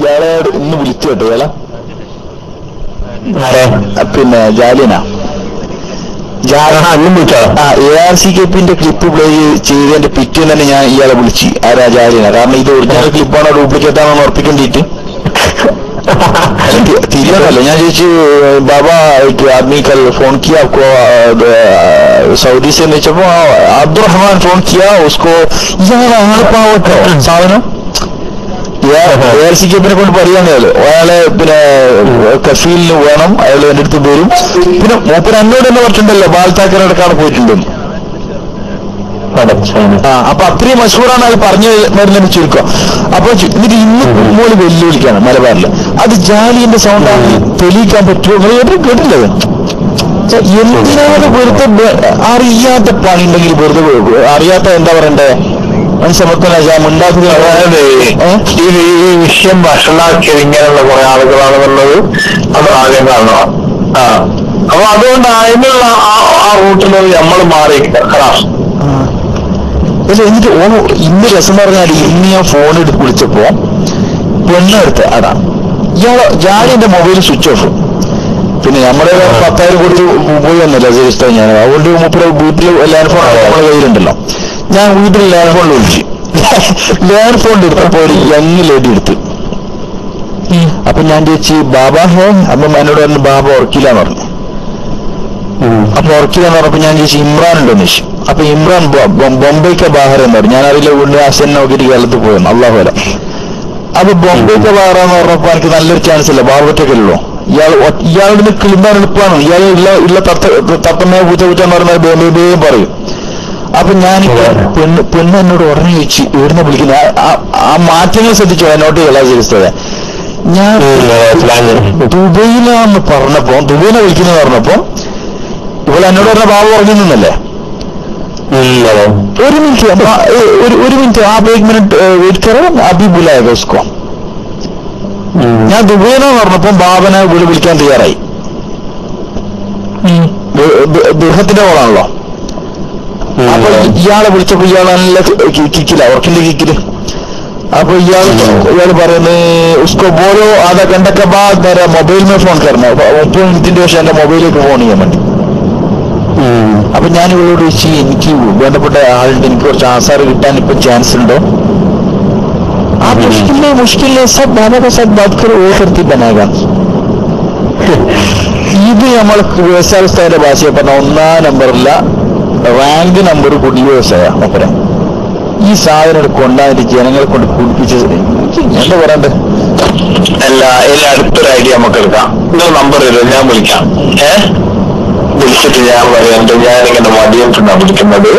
ഇയാളെ ഇന്ന് വിളിച്ചു കേട്ടോ ഇയാളെ. പിന്നെ ജാലിനാ ARCKPന്റെ ക്ലിപ്പ് പ്ലേ ചെയ്തതിന്റെ പിറ്റേന്ന് തന്നെ ഞാൻ ഇയാളെ വിളിച്ചു. ആരാ ജാലിന. കാരണം ഇത് ഒറിജിനൽ ക്ലിപ്പാണോ ഡ്യൂപ്ലിക്കേറ്റ് ആണോ ഉറപ്പിക്കേണ്ടിട്ട് തിരിയണല്ലോ. ഞാൻ ചോദിച്ചു ബാബ ആദ്മി കൽ ഫോൺ കിയാ आपको सऊदी से नहीं चलो अब्दुलरहमान फोन किया उसको ഇയാളെ ആളെപ്പാവട്ടോ സാധനം. ARCKPനെ കൊണ്ട് പറയാന്നല്ലോ. അയാളെ പിന്നെ കഫീലിന് വേണം, അയാൾ എന്റെ അടുത്ത് വരും. പിന്നെ മൂപ്പര് എന്നോട് തന്നെ പറഞ്ഞിട്ടുണ്ടല്ലോ ബാൽത്താക്കരടക്കാണ് പോയിട്ടുണ്ടെന്ന്. അപ്പൊ അത്രയും മഷൂറാണ് അത് പറഞ്ഞു വരുന്നതിന് ചുരുക്കം. അപ്പൊ എന്നിട്ട് ഇന്ന് കുമ്മോള് വെല്ലുവിളിക്കാണ് മലബാറില്. അത് ജാലിന്റെ സൗണ്ടാണ് തെളിയിക്കാൻ പറ്റുമോ? നിങ്ങൾ കേട്ടില്ലത്? എന്തിനാണ് വെറുതെ അറിയാത്ത പണി ഉണ്ടെങ്കിൽ വെറുതെ അറിയാത്ത എന്താ പറയണ്ടേ മനസ്സിലാക്കുന്ന അതായത് ഈ വിഷയം വഷളാക്കിയത് ഇങ്ങനെയുള്ള കുറെ ആളുകളാണെന്നുള്ളത് അത് ആദ്യം കാണണം. അപ്പൊ അതുകൊണ്ട് അതിനുള്ള ആ റൂട്ടിൽ നമ്മൾ മാറി. എന്നിട്ട് ഇന്ന് രസം പറഞ്ഞാൽ ഇന്ന് ഞാൻ ഫോൺ എടുത്ത് വിളിച്ചപ്പോ പെണ്ണെടുത്ത് അടാ ഇയാള് ജാലിന്റെ മൊബൈൽ സ്വിച്ച് ഓഫ്. പിന്നെ നമ്മുടെ 10,000 കൊടുത്ത് പോയി വന്നില്ല രജിസ്റ്റർ ഞാൻ. അതുകൊണ്ട് മുപ്പത് വീട്ടിൽ ലാൻഡ് ഫോൺ നമ്മുടെ കയ്യിലുണ്ടല്ലോ. ഞാൻ വീട്ടിൽ ലാൻഡ് ഫോണിൽ വിളിച്ചു. ലാൻഡ് ഫോണിൽ എടുത്തപ്പോ ഒരു യങ് ലേഡി എടുത്ത്. അപ്പൊ ഞാൻ ചോദിച്ചു ബാബ ഹേ. അപ്പൊ എന്നോട് പറഞ്ഞു ബാബ ഉറക്കില്ലാന്ന് പറഞ്ഞു. അപ്പൊ ഉറക്കില്ലാന്ന് പറഞ്ഞപ്പോ ഞാൻ ചോദിച്ചു ഇമ്രാൻ ഉണ്ടോന്ന് ചോദിച്ചു. അപ്പൊ ഇമ്രാൻ ബോംബെക്ക് ബാഹർ എന്ന് പറഞ്ഞു. ഞാനറിയില്ല വീണ്ടും ആശൻ നോക്കിയിട്ട് കേരളത്തിൽ പോയെന്ന് അള്ളാഹു അല. അപ്പൊ ബോംബെക്ക് ബാഹറാന്ന് പറഞ്ഞപ്പോ എനിക്ക് നല്ലൊരു ചാൻസ് ഇല്ല. ബാബറ്റൊക്കെയല്ലോ ഇയാളുടെ കിളിമ്പാൻ എളുപ്പമാണ്. ഇയാൾ ഉള്ള തത്തമ്മയെ പൂച്ച പൂച്ചെന്ന് പറഞ്ഞാൽ ബേബേയും പറയും. അപ്പൊ ഞാൻ പെണ്ണ് എന്നോട് ഉടനെ ചോദിച്ചു എവിടുന്ന വിളിക്കുന്നത്. ആ മാറ്റങ്ങൾ ശ്രദ്ധിച്ചോ എന്നോട്ട് ചെയ്തത്. ഞാൻ ദുബൈയിലാന്ന് പറഞ്ഞപ്പോ ദുബൈനെ വിളിക്കുന്നത് പറഞ്ഞപ്പോ ഇവിടെ എന്നോട് പറഞ്ഞ ബാബു പറഞ്ഞു നിന്നല്ലേ. ഒരു മിനിറ്റ് आप 1 मिनट वेट करो अभी बुलाएगा उसको. ഞാൻ ദുബൈനെന്ന് പറഞ്ഞപ്പോ ബാബനെ വീട് വിളിക്കാൻ തയ്യാറായി. ദുർഹത്തിന്റെ കോളാണല്ലോ. അപ്പൊ ഇയാളെ വിളിച്ചപ്പോ ഇയാൾ നല്ല കിക്കില്ല വർക്കിന്റെ കിക്കില്. അപ്പൊ ഇയാള് പറയുന്നത് ഉസ്കോ ബോലോ ആധാ घंटे बाद मेरा മൊബൈൽ में ഫോൺ करना. 30 മിനിറ്റിന്റെ ശേഷം എന്റെ മൊബൈലിലേക്ക് ഫോൺ ചെയ്യാൻ വേണ്ടി. അപ്പൊ ഞാൻ ഇവളോട് ചോദിച്ചു എനിക്ക് വേണ്ടപ്പെട്ട ആളുണ്ട്, എനിക്ക് കുറച്ച് ആസാറ് കിട്ടാൻ ഇപ്പൊ ചാൻസ് ഉണ്ടോ? ആ മുഷ്കിലെ സബ് ബാബ സബ് ബാത് കറോ വോ കർത്തി ബനായേഗാ. ഇത് നമ്മൾ വ്യവസായത്തിന്റെ ഭാഷയെ പറഞ്ഞ 1ാം നമ്പറില്ല റാങ്ക് നമ്പർ കൂടി വ്യവസായ ഒപ്പരം. ഈ സാധനം കൊണ്ടാതിന്റെ ജനങ്ങളെ കൊണ്ട് കുടിപ്പിച്ച് എന്താ പറയണ്ടേ? എല്ലാ അടുത്തൊരു ഐഡിയ നമുക്ക് എടുക്കാം. നിങ്ങൾ നമ്പർ തരും, ഞാൻ വിളിക്കാം. വിളിച്ചിട്ട് ഞാൻ പറയുന്നുണ്ട് ഞാനിങ്ങനെ മടിയിട്ടാണ് വിളിക്കുന്നത്.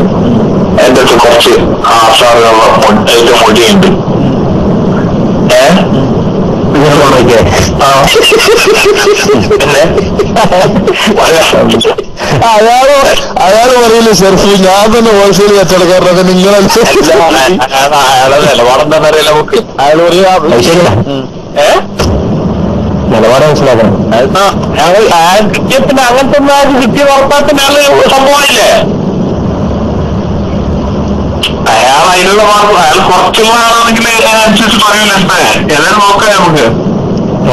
എന്റെ അടുത്ത് കുറച്ച് ആസാറുകളുടെ മൊഴിയുണ്ട്. അയാള് പറയില്ല ഷെർഫി ഞാൻ തന്നെ ഹോൾസെയിൽ കച്ചവടക്കാരനൊക്കെ നിങ്ങളല്ലേ. അയാളെ നിലപാടെന്താണെന്നറിയില്ല നമുക്ക്. അയാൾ പറയാ നിലപാട് മനസ്സിലാക്കണം. പിന്നെ അങ്ങനത്തെ കിട്ടിയ വാർത്താത്തിന് സംഭവമില്ലേ. അയാൾ അതിനുള്ള അയാൾ കുറച്ചുള്ള ആളാണെങ്കിൽ അതിനനുസരിച്ച് പറയൂല. ഏതായാലും നോക്കാം നമുക്ക്.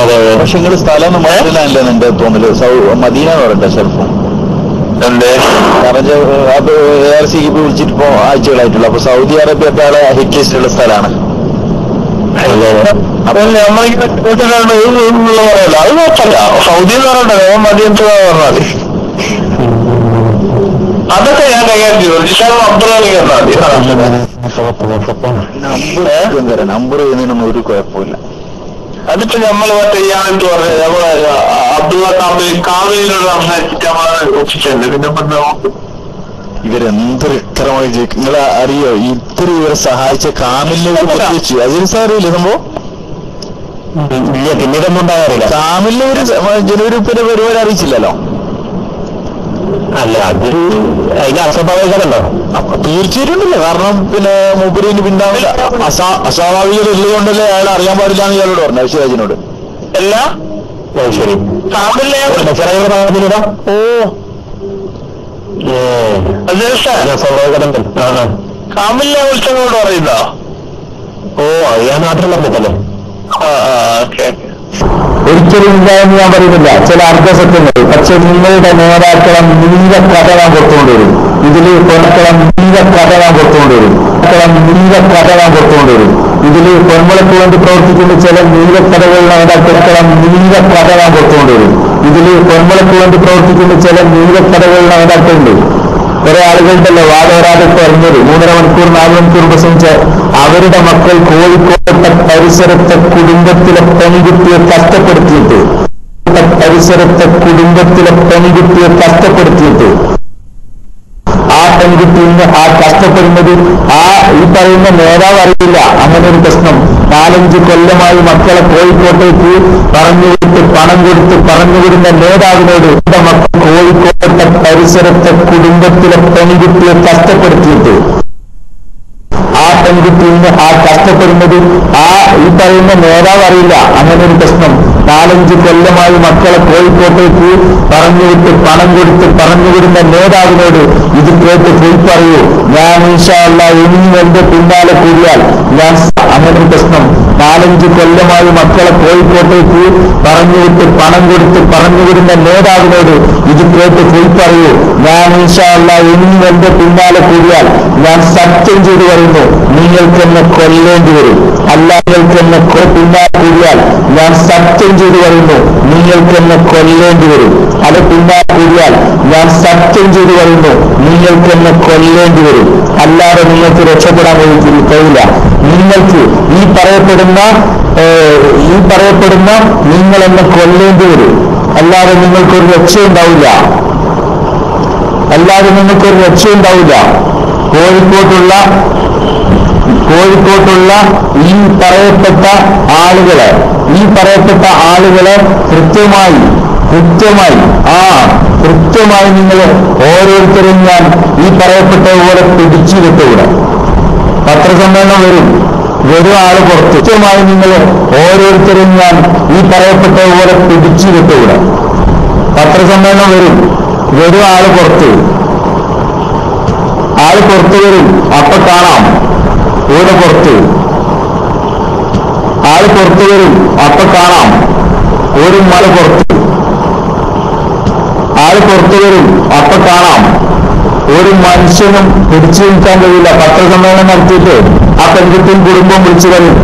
അതെ പക്ഷെ നിങ്ങളുടെ സ്ഥലം മദീനല്ലേ എന്റെ തോന്നല്. മദീന എന്ന് പറയട്ടെ ഷെർഫ് എന്തേ അത് ARCKP വിളിച്ചിട്ട് ഇപ്പോ ആഴ്ചകളായിട്ടുള്ളൂ. അപ്പൊ സൗദി അറേബ്യ ആളെ ഹിറ്റ് ലിസ്റ്റുള്ള സ്ഥലമാണ്. അപ്പൊ നമ്മളിങ്ങനെ ഉള്ള പറയല്ലോ അത് കുഴപ്പമില്ല. സൗദി എന്ന് പറയട്ടെ മദീനത്ത് പറഞ്ഞാൽ അതൊക്കെ ഞാൻ കൈകാര്യം ചെയ്തു. അബ്ദുള്ളി നമ്പർ ചെയ്യുന്നതിനൊന്നും ഒരു കുഴപ്പമില്ല. അതിപ്പോ നമ്മള് മറ്റേ ഇയാളെന്ത് പറഞ്ഞത് നമ്മളെ അബ്ദുള്ള കാവലിനോട് സംസാരിച്ചിട്ട് നമ്മളെ ഒപ്പിച്ചുണ്ട്. പിന്നെ ഇവരെന്തൊരു ഇത്രമായി നിങ്ങളെ അറിയോ? ഇത്ര ഇവരെ സഹായിച്ച കാമിലിനോട് പ്രത്യേകിച്ച് അതൊരു സാറിയില്ലേ സംഭവം? ഇല്ല പിന്നീടൊന്നും ഉണ്ടാകാറില്ല. കാമിലിന് ഒരു ജനുവരി പരിപാടി അറിയിച്ചില്ലല്ലോ. അല്ല അതൊരു അതിന്റെ അസ്വാഭാവികതല്ലോ. തീർച്ചയായിട്ടും ഉണ്ടല്ലോ. കാരണം പിന്നെ മൂപ്പരിന് പിന്നാവില്ല അസ്വാഭാവികത ഉള്ളതുകൊണ്ടല്ലേ അയാൾ അറിയാൻ പാടില്ല എന്ന് ഇയാളോട് പറഞ്ഞു ശിവരാജിനോട്. അല്ല ശരി കാമിലിനെ വിളിച്ചങ്ങോട്ട് പറയുന്നോ? അത് ഞാൻ നാട്ടിൽ പറഞ്ഞിട്ടല്ലേ. ഒരിക്കലും ഇല്ല എന്ന് ഞാൻ പറയുന്നില്ല, ചില അർദ്ധസത്യങ്ങൾ. പക്ഷെ നിങ്ങളുടെ നേതാക്കളെ നീല കഥ ഞാൻ പുറത്തുകൊണ്ടുവരും. ഇതിൽ പൊന്നക്കളം നീല കഥ ഞാൻ പുറത്തുകൊണ്ടുവരും. നീല കഥ ഞാൻ പുറത്തുകൊണ്ടുവരും. ഇതിൽ പൊന്മളക്ക് വേണ്ടി പ്രവർത്തിക്കുന്ന ചില നീലക്കഥകൾ നേതാക്കളം നീല കഥ ഞാൻ പുറത്തുകൊണ്ടുവരും. ഇതിൽ പൊന്മളക്ക് വേണ്ടി പ്രവർത്തിക്കുന്ന ചില നീലക്കഥകൾ നേതാക്കളുണ്ട്. കുറെ ആളുകളുണ്ടല്ലോ വാദവരാതെ പറഞ്ഞത് 3.5 മണിക്കൂർ 4 മണിക്കൂർ പ്രസംഗിച്ച് അവരുടെ മക്കൾ കോഴിക്കോട്ടെ പരിസരത്തെ കുടുംബത്തിലെ പെൺകുട്ടിയെ കഷ്ടപ്പെടുത്തിയിട്ട് ആ പെൺകുട്ടിന് ആ കഷ്ടപ്പെടുന്നത് ഈ പറയുന്ന നേതാവ് അറിയില്ല. അങ്ങനെ ഒരു പ്രശ്നം 4-5 കൊല്ലമായി മക്കളെ കോഴിക്കോട്ടേക്ക് പറഞ്ഞുവിട്ട് പണം കൊടുത്ത് പറഞ്ഞുവിടുന്ന നേതാവിനോട് മക്കൾ കോഴിക്കോട്ടെ പരിസരത്തെ കുടുംബത്തിലെ പെൺകുട്ടിയെ കഷ്ടപ്പെടുത്തിയിട്ട് ആ പെൺകുട്ടിന് ആ കഷ്ടപ്പെടുന്നത് ഈ പറയുന്ന നേതാവ് അറിയില്ല. അങ്ങനെ ഒരു പ്രശ്നം 4-5 കൊല്ലമായി മക്കളെ കോഴിക്കോട്ടേക്ക് പറഞ്ഞുവിട്ട് പണം കൊടുത്ത് പറഞ്ഞുവിടുന്ന നേതാവിനോട് ഇത് കേട്ട് പോയി പറയൂ, ഞാൻ ഇൻഷാ അല്ലാഹ് ഇനിയും എന്റെ പിന്നാലെ കൂടിയാൽ ഞാൻ അങ്ങനെ ഒരു പ്രശ്നം 4-5 കൊല്ലമായി മക്കളെ കോഴിക്കോട്ടേക്ക് പറഞ്ഞുവിട്ട് പണം കൊടുത്ത് പറഞ്ഞുവിടുന്ന നേതാവിനോട് ഇത് കേട്ട് പോയി പറയൂ, ഞാൻ ഇൻഷാ അല്ലാഹ് ഇനിയും എന്റെ പിന്നാലെ കൂടിയാൽ ഞാൻ സത്യം ചെയ്തു പറയുന്നു, നിങ്ങൾക്കെന്നെ കൊല്ലേണ്ടി വരും. അല്ലാഹുവിനെന്നെ പിന്നാലെ കൂടിയാൽ ഞാൻ സത്യം ചെയ്തു പറയുന്നു, നിങ്ങൾക്കെന്നെ കൊല്ലേണ്ടി വരും. അത് പിന്നാലെ കൂടിയാൽ ഞാൻ സത്യം ചെയ്തു പറയുന്നു, നിങ്ങൾക്കെന്നെ കൊല്ലേണ്ടി വരും. അല്ലാതെ നിങ്ങൾക്ക് രക്ഷപ്പെടാൻ കഴിയില്ല. നിങ്ങൾക്ക് ഈ പറയപ്പെടുന്ന നിങ്ങളെന്നെ കൊല്ലേണ്ടി വരും. അല്ലാതെ നിങ്ങൾക്കൊരു രക്ഷയുണ്ടാവില്ല. കോഴിക്കോട്ടുള്ള ഈ പറയപ്പെട്ട ആളുകളെ കൃത്യമായി നിങ്ങൾ ഓരോരുത്തരും ഞാൻ ഈ പറയപ്പെട്ട പോലെ പിടിച്ചു വിട്ടുകൂടെ. പത്രസമ്മേളനം വരും ആള് പുറത്ത്. കൃത്യമായി നിങ്ങൾ ഓരോരുത്തരും ഞാൻ ഈ പറയപ്പെട്ട പോലെ പിടിച്ചു വിട്ടുകൂടെ. പത്രസമ്മേളനം വരും ആള് പുറത്ത് വരും. അപ്പൊ കാണാം ഇവിടെ പുറത്ത് വരും. അപ്പൊ കാണാം ഒരു മല പുറത്ത് വരും. അപ്പൊ കാണാം ഒരു മനുഷ്യനും പിടിച്ചു നിൽക്കാൻ കഴിയില്ല. പത്രസമ്മേളനം നടത്തിയിട്ട് ആ പെൺകുട്ടിയും കുടുംബം വിളിച്ചു വരും.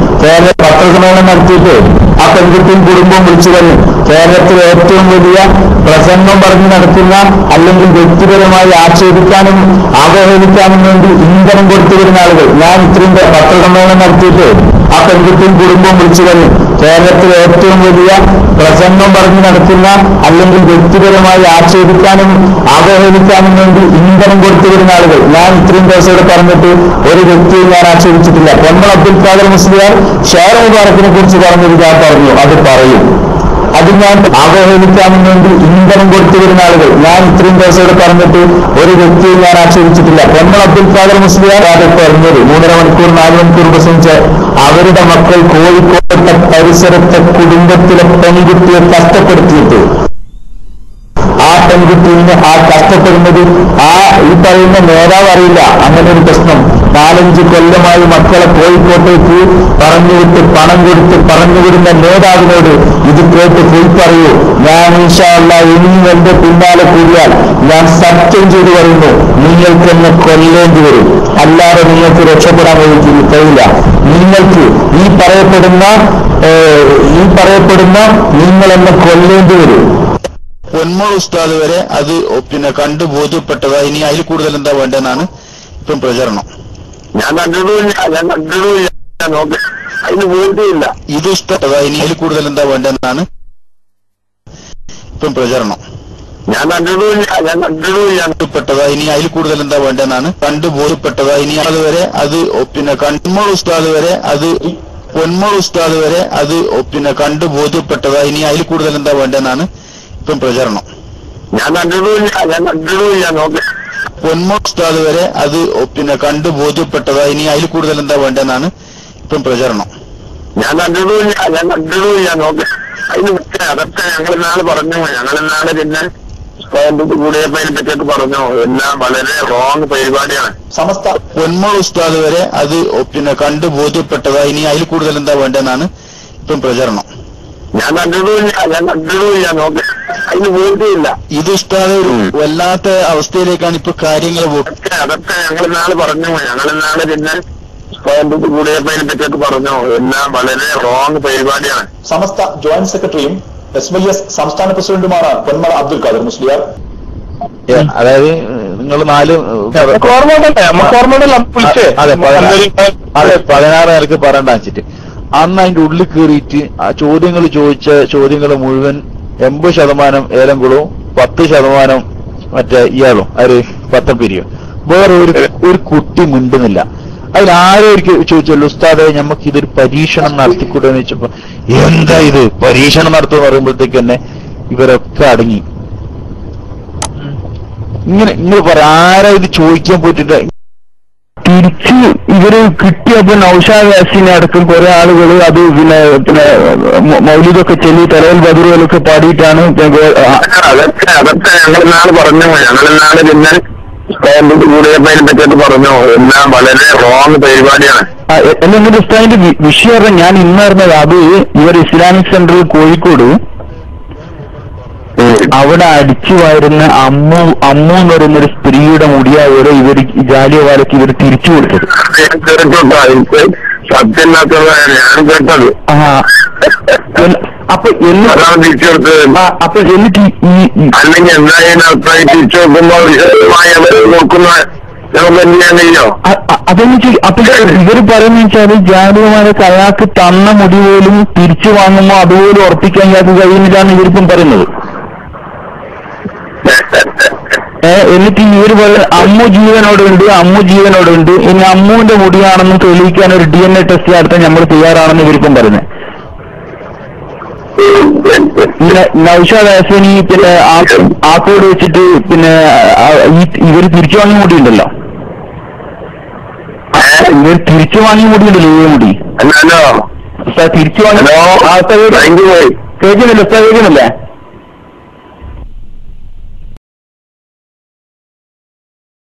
പത്രസമ്മേളനം നടത്തിയിട്ട് ആ പെൺകുട്ടിയും കുടുംബം വിളിച്ചു വരും. കേരളത്തിലെ ഏറ്റവും വലിയ പ്രസംഗം പറഞ്ഞു നടക്കുന്ന അല്ലെങ്കിൽ വ്യക്തിപരമായി ആക്ഷേപിക്കാനും അവഹേളിക്കാനും വേണ്ടി ഇന്ധനം കൊടുത്തു വരുന്ന ആളുകൾ. ഞാൻ ഇത്രയും പത്രസമ്മേളനം നടത്തിയിട്ട് ആ പെൺകുട്ടിയും കുടുംബം വിളിച്ചു വരും. കേരളത്തിലെ ഏറ്റവും വലിയ പ്രസംഗം പറഞ്ഞു നടക്കുന്ന അല്ലെങ്കിൽ വ്യക്തിപരമായി ആക്ഷേപിക്കാനും അവഹേളിക്കാനും വേണ്ടി ഇന്ധനം കൊടുത്തു വരുന്ന ആളുകൾ. ഞാൻ ഇത്രയും ദിവസം പറഞ്ഞിട്ട് ഒരു വ്യക്തിയെ ഞാൻ ആക്ഷേപിച്ചിട്ടില്ല. പൊന്മള അബ്ദുൽ ഖാദർ മുസ്ലിയാർ ഷെയർ മുബാറക്കിനെ കുറിച്ച് പറഞ്ഞത് ഞാൻ പറഞ്ഞു, അത് പറയും. അത് ഞാൻ അവഹേളിക്കാനും വേണ്ടി ഇന്ധനം കൊടുത്തു വരുന്ന ആളുകൾ. ഞാൻ ഇത്രയും ദിവസം പറഞ്ഞിട്ട് ഒരു വ്യക്തിയെ ഞാൻ ആക്ഷേപിച്ചിട്ടില്ല. പൊന്മള അബ്ദുൽ ഖാദർ മുസ്ലിയാർ അത് പറഞ്ഞത് 3.5 മണിക്കൂർ 4 മണിക്കൂർ പ്രസംഗിച്ച് അവരുടെ മക്കൾ കോഴിക്കോട്ടെ പരിസരത്തെ കുടുംബത്തിലെ പെൺകുട്ടിയെ കഷ്ടപ്പെടുത്തിയിട്ട് ആ പെൺകുട്ടിന് ആ കഷ്ടപ്പെടുന്നത് ഈ പറയുന്ന നേതാവ് അറിയില്ല. അങ്ങനെ ഒരു പ്രശ്നം 4-5 കൊല്ലമായി മക്കളെ കോഴിക്കോട്ടേക്ക് പറഞ്ഞുവിട്ട് പണം കൊടുത്ത് പറഞ്ഞുവിടുന്ന നേതാവിനോട് ഇത് കേട്ട് പോയി പറയൂ, ഞാൻ ഇൻഷാ അല്ലാഹ് ഇനിയും എന്റെ പിന്നാലെ കൂടിയാൽ ഞാൻ സത്യം ചെയ്തു പറയുന്നു, നിങ്ങൾക്കെന്നെ കൊല്ലേണ്ടി വരും. അല്ലാതെ നിങ്ങൾക്ക് രക്ഷപ്പെടാൻ കഴിയില്ല. നിങ്ങൾക്ക് ഈ പറയപ്പെടുന്ന നിങ്ങളെന്നെ കൊല്ലേണ്ടി വരും. പൊന്മള ഉസ്താദ് വരെ അത് കണ്ടു ബോധ്യപ്പെട്ടതാ. ഇനി അതിൽ കൂടുതൽ എന്താ വേണ്ടെന്നാണ് ഇപ്പം പ്രചരണം. ഞാൻ കണ്ടിട്ടില്ല, അതിന് ബോധ്യമില്ല. ഇത് ഉസ്താദ് ഇനി അതിൽ കൂടുതൽ എന്താ വേണ്ടെന്നാണ് ഇപ്പം പ്രചരണം. ഞാൻ കണ്ടിട്ടില്ല. ഇനി അതിൽ കൂടുതൽ എന്താ വേണ്ടെന്നാണ് കണ്ടു ബോധ്യപ്പെട്ടതാ. ഇനി അതുവരെ അത് പൊന്മള ഉസ്താദ് വരെ അത് കണ്ടു ബോധ്യപ്പെട്ടതാ. ഇനി അതിൽ കൂടുതൽ എന്താ വേണ്ടെന്നാണ് ഇപ്പം പ്രചരണം. ഞാൻ കണ്ടിട്ടില്ല. പൊന്മള ഉസ്താദ് വരെ അത് കണ്ടു ബോധ്യപ്പെട്ടതാ. ഇനി അതിൽ കൂടുതൽ എന്താ വേണ്ടെന്നാണ് ഇപ്പം പ്രചരണം. ഞാൻ കണ്ടിട്ടില്ല. അതിന് അതൊക്കെ ഞങ്ങളിന്നാള് പറഞ്ഞു. ഞങ്ങളിന്നാള് പിന്നെ കൂടിയപ്പോ അതിനെ പറ്റിയൊക്കെ പറഞ്ഞു. എല്ലാം വളരെ റോങ് പരിപാടിയാണ്. സമസ്ത പൊന്മള ഉസ്താദ് വരെ അത് കണ്ടു ബോധ്യപ്പെട്ടതാ. ഇനി അതിൽ കൂടുതൽ എന്താ വേണ്ടെന്നാണ് ഇപ്പം പ്രചരണം. ഞാൻ കണ്ടിട്ടില്ല നോക്കി അതിന് ബോധ്യമില്ല. ഇത് ഉസ്താദ് ഒരു വല്ലാത്ത അവസ്ഥയിലേക്കാണ് ഇപ്പൊ കാര്യങ്ങൾ അതൊക്കെ ഞങ്ങൾ നാളെ പറഞ്ഞു. ഞങ്ങൾ നാളെ പിന്നെ കൂടിയപ്പതിനെ പറ്റിയൊക്കെ പറഞ്ഞു. എല്ലാം വളരെ റോങ് പരിപാടിയാണ്. സമസ്ത ജോയിന്റ് സെക്രട്ടറിയും SYS സംസ്ഥാന പ്രസിഡന്റുമാണ് പൊന്മള അബ്ദുൽ ഖാദർ മുസ്ലിയാർ. അതായത് നിങ്ങൾ 4 16 പറയണ്ട വെച്ചിട്ട് അന്ന് അതിന്റെ ഉള്ളിൽ കയറിയിട്ട് ആ ചോദ്യങ്ങൾ ചോദിച്ച ചോദ്യങ്ങൾ മുഴുവൻ 80% ഏലംകുളവും 10% മറ്റേ ഇയാളും ആര് പത്തപ്പിരിയോ വേറെ ഒരു കുട്ടി മിണ്ടുന്നില്ല. അതിലാരൊരിക്കൽ ചോദിച്ചല്ലോ ഉസ്താദെ നമുക്ക് ഇതൊരു പരീക്ഷണം നടത്തിക്കൂടെ എന്ന് ചോദിച്ചപ്പോ എന്താ ഇത് പരീക്ഷണം നടത്തുമെന്ന് പറയുമ്പോഴത്തേക്ക് തന്നെ ഇവരൊക്കെ അടങ്ങി. ഇങ്ങനെ പറ ആരാ ഇത് ചോദിക്കാൻ പോയിട്ടില്ല. തിരിച്ച് ഇവര് കിട്ടിയപ്പോ നൗഷാദ് യാസീനെ അടക്കം കുറെ ആളുകൾ അത് പിന്നെ മൗലിദൊക്കെ ചൊല്ലി തലയിൽ ബദറുകളൊക്കെ പാടിയിട്ടാണ്. അതൊക്കെ ഞങ്ങൾ നാളെ പറഞ്ഞു. ഞങ്ങൾ നാളെ പിന്നെ കൂടിയപ്പതിനെ പറ്റിയൊക്കെ പറഞ്ഞു. എല്ലാം വളരെ റോങ് പരിപാടിയാണ്. എന്നിട്ട് ഉസ്താദിന്റെ വിഷയം ഞാൻ ഇന്നറിഞ്ഞത് അത് ഇവർ ഇസ്ലാമിക് സെന്ററിൽ കോഴിക്കോട് അവിടെ അടിച്ചു വാരുന്ന അമ്മു എന്ന് പറയുന്നൊരു സ്ത്രീയുടെ മുടിയാവരെ ഇവർ ജാലിയവാലയ്ക്ക് ഇവർ തിരിച്ചു കൊടുത്തത്. സത്യം ഞാൻ കേട്ടത്. അപ്പൊ എന്നിട്ട് അല്ലെങ്കിൽ എന്തായാലും തിരിച്ചു നോക്കുമ്പോൾ നോക്കുന്ന അതെന്ന് അപ്പൊ ഇവര് പറയുന്ന വെച്ചാല് ജാലിയവാലയ്ക്ക് അയാൾക്ക് തന്ന മുടി പോലും തിരിച്ചു വാങ്ങുമ്പോ അതുപോലും ഉറപ്പിക്കാൻ ഇയാൾക്ക് കഴിയുന്നില്ലാന്ന് ഇവരിപ്പം പറയുന്നത്. എന്നിട്ട് ഇവര് പറയുന്നത് അമ്മു ജീവനോടുണ്ട്. ഇനി അമ്മുവിന്റെ മുടിയാണെന്ന് തെളിയിക്കാൻ ഒരു DNA ടെസ്റ്റ് നടത്താൻ നമ്മൾ തയ്യാറാണെന്ന് ഇവരിപ്പം പറയുന്നത്. നൗഷാദ് യാസീനി പിന്നെ ആക്കോട് വെച്ചിട്ട് പിന്നെ ഇവര് തിരിച്ചു വാങ്ങിയ മുടിയുണ്ടല്ലോ, ഇവർ തിരിച്ചു വാങ്ങിയ മുടിയുണ്ടല്ലോ ഈ മുടി തിരിച്ചു വാങ്ങി കേൾക്കുന്നില്ല. കേൾക്കുന്നില്ലേ?